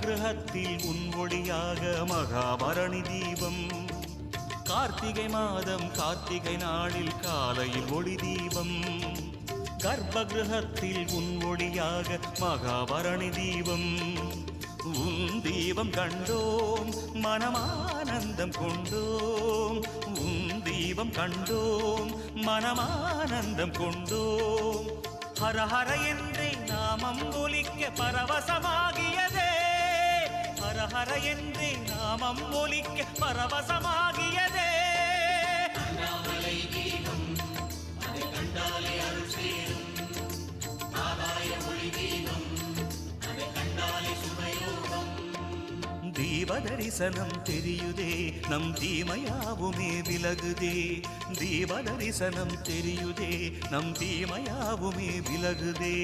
கர்ப்பகிருஹத்தில் உன் ஒளியாக மகாபரணி தீபம். கார்த்திகை மாதம் கார்த்திகை நாளில் காலையில் ஒளி தீபம். கர்ப்பகிருஹத்தில் உன் ஒளியாக மகாபரணி தீபம். உன் தீபம் கண்டோம் மனமானந்தம் கொண்டோம். உன் தீபம் கண்டோம் மனமானந்தம் கொண்டோம். ஹர ஹர என்றே நாமம் ஒலிக்க பரவசமாகியதே. ஹர ஹர என்றே நாமம் ஒலிக்க பரவசமாகியதே. அண்ணாமலை தீபம் அதை கண்டாலே அருள் சேரும். ஆகாய ஒளி தீபம் அதை கண்டாலே சுபயோகம். தீப தரிசனம் தெரியுதே நம் தீமையாவுமே விலகுதே. தீப தரிசனம் தெரியுதே நம் தீமையாவுமே விலகுதே.